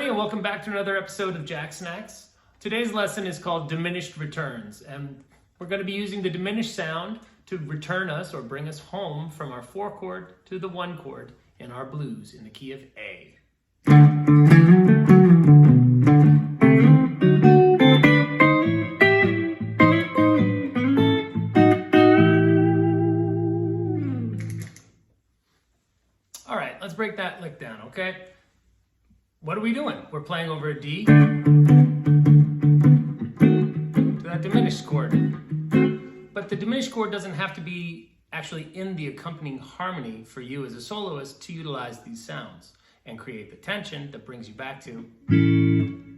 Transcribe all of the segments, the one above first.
everybody, and welcome back to another episode of Jacksnax. Today's lesson is called Diminished Returns, and we're going to be using the diminished sound to return us or bring us home from our 4 chord to the 1 chord in our blues in the key of A. All right, let's break that lick down, okay? What are we doing? We're playing over a D to that diminished chord. But the diminished chord doesn't have to be actually in the accompanying harmony for you as a soloist to utilize these sounds and create the tension that brings you back to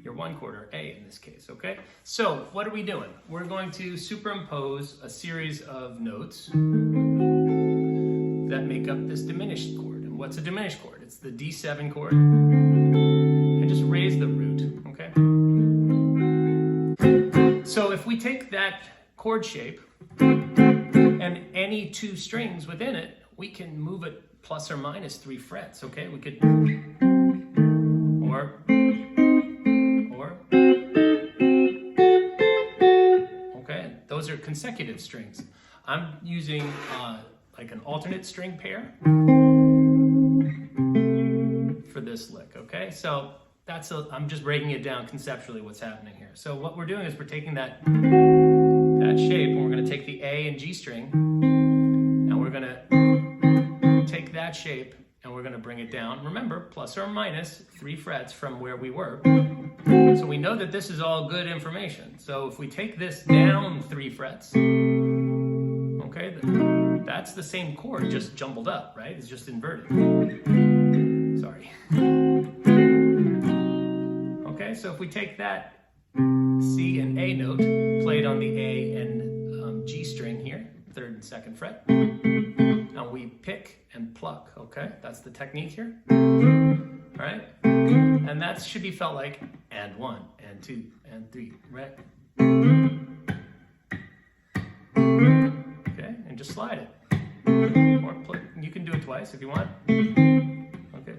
your 1 chord, or A in this case, okay? So what are we doing? We're going to superimpose a series of notes that make up this diminished chord. And what's a diminished chord? It's the D7 chord. And just raise the root, okay? So if we take that chord shape and any 2 strings within it, we can move it plus or minus 3 frets, okay? We could, or, okay? Those are consecutive strings. I'm using like an alternate string pair for this lick, okay? So I'm just breaking it down conceptually what's happening here. So what we're doing is we're taking that shape, and we're going to take the A and G string, and we're going to take that shape and we're going to bring it down. Remember, plus or minus 3 frets from where we were. So we know that this is all good information. So if we take this down 3 frets, okay, that's the same chord, just jumbled up, right? It's just inverted. Sorry. Okay, so if we take that C and A note played on the A and G string here, 3rd and 2nd fret, and we pick and pluck, okay? That's the technique here, all right? And that should be felt like and 1, and 2, and 3, right? Okay, and just slide it. Or you can do it twice if you want. Okay.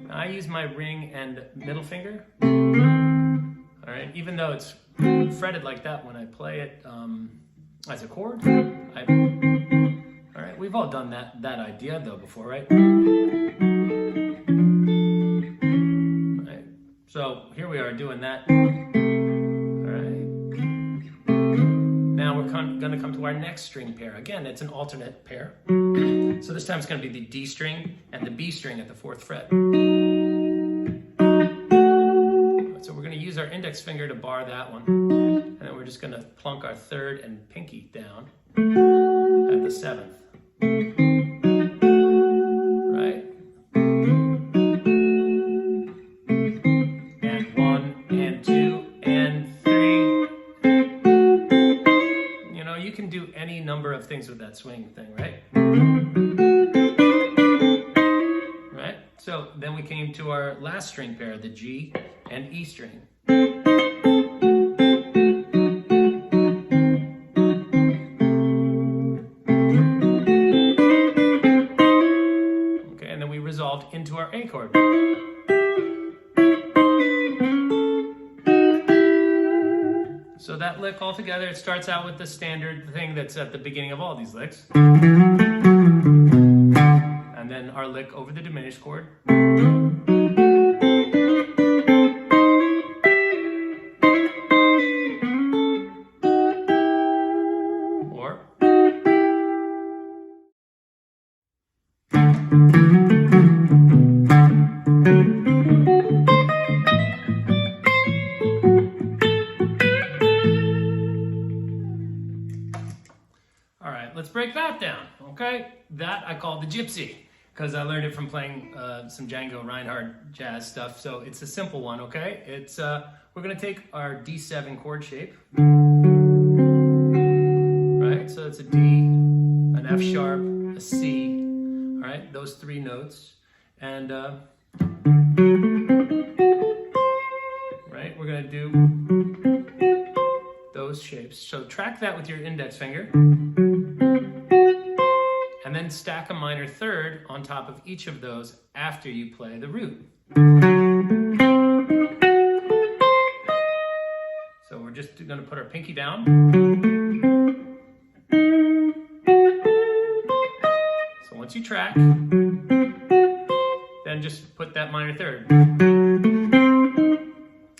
I use my ring and middle finger. All right, even though it's fretted like that when I play it as a chord. All right, we've all done that idea though before, right? All right, so here we are doing that. All right. Now we're going to come to our next string pair. Again, it's an alternate pair. So this time it's going to be the D string and the B string at the 4th fret. So we're going to use our index finger to bar that one. And then we're just going to plunk our 3rd and pinky down at the 7th. Right? And 1, and 2, and 3. You know, you can do any number of things with that swing thing, right? Right? So then we came to our last string pair, the G and E string. Okay, and then we resolved into our A chord. So that lick altogether, it starts out with the standard thing that's at the beginning of all these licks. And then our lick over the diminished chord. Or. All right, let's break that down, okay? That I call the gypsy, because I learned it from playing some Django Reinhardt jazz stuff. So it's a simple one, okay? It's we're gonna take our D7 chord shape, right? So it's a D, an F sharp, a C, all right? Those 3 notes, and right, we're gonna do those shapes. So track that with your index finger. And then stack a minor 3rd on top of each of those after you play the root. going to put our pinky down. So once you track, then just put that minor third.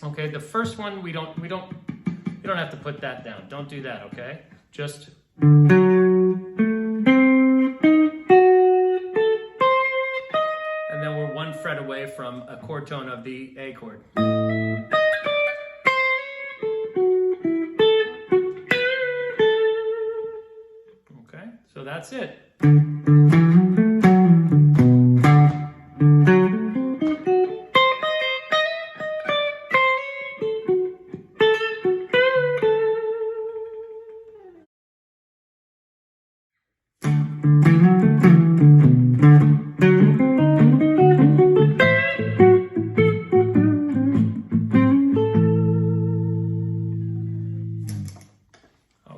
Okay, the first one you don't have to put that down. Don't do that, okay? Just and then we're one fret away from a chord tone of the A chord. Okay, so that's it.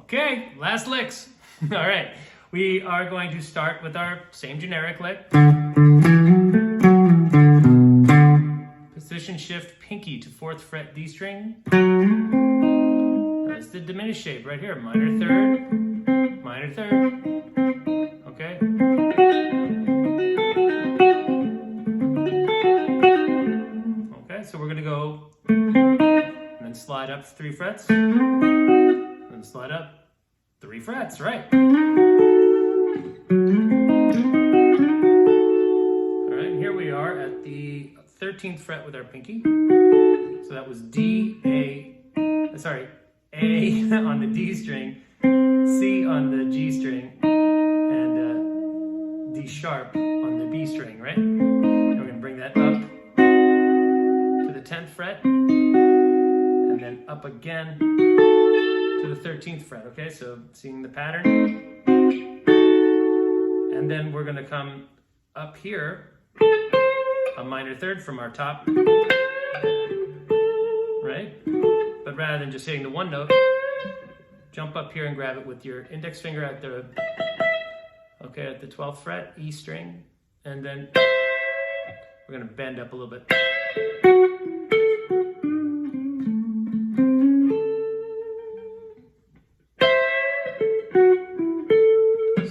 Okay, last licks. All right, we are going to start with our same generic lick. Position shift pinky to 4th fret D string. That's the diminished shape right here. Minor third, minor third. Okay. Okay, so we're gonna go and then slide up 3 frets. And slide up 3 frets, right? All right, and here we are at the 13th fret with our pinky. So that was A on the D string, C on the G string, and D sharp on the B string, right? And we're gonna bring that up to the 10th fret, and then up again to the 13th fret, okay? So seeing the pattern. And then we're gonna come up here, a minor third from our top, right? But rather than just hitting the one note, jump up here and grab it with your index finger at the 12th fret, E string, and then we're gonna bend up a little bit.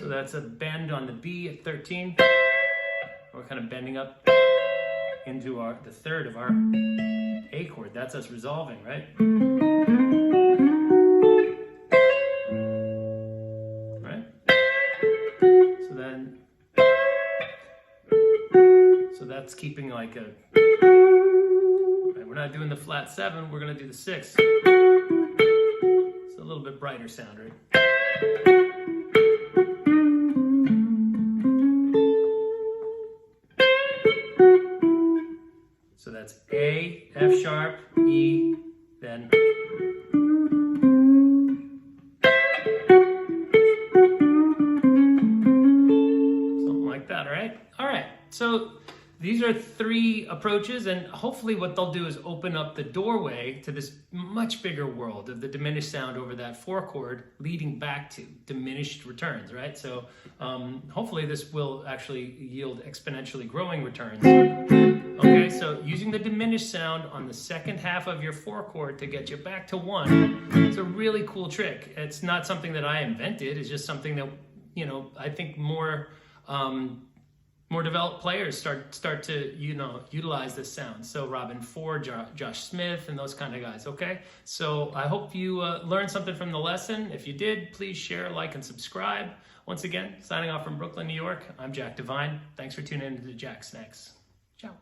That's a bend on the B at 13. We're kind of bending up into the third of our A chord. That's us resolving, right? Right? So that's keeping like a, right, we're not doing the flat 7, we're gonna do the 6. It's a little bit brighter sound, right? So that's A, F sharp, E, then something like that, all right? All right, so these are 3 approaches, and hopefully what they'll do is open up the doorway to this much bigger world of the diminished sound over that 4 chord, leading back to diminished returns, right? So hopefully this will actually yield exponentially growing returns. Okay, so using the diminished sound on the second half of your 4 chord to get you back to 1, it's a really cool trick. It's not something that I invented, it's just something that, I think more developed players start to utilize this sound. So Robin Ford, Josh Smith, and those kind of guys. Okay, so I hope you learned something from the lesson. If you did, please share, like, and subscribe. Once again, signing off from Brooklyn, New York, I'm Jack Devine. Thanks for tuning in to Jacksnax. Ciao.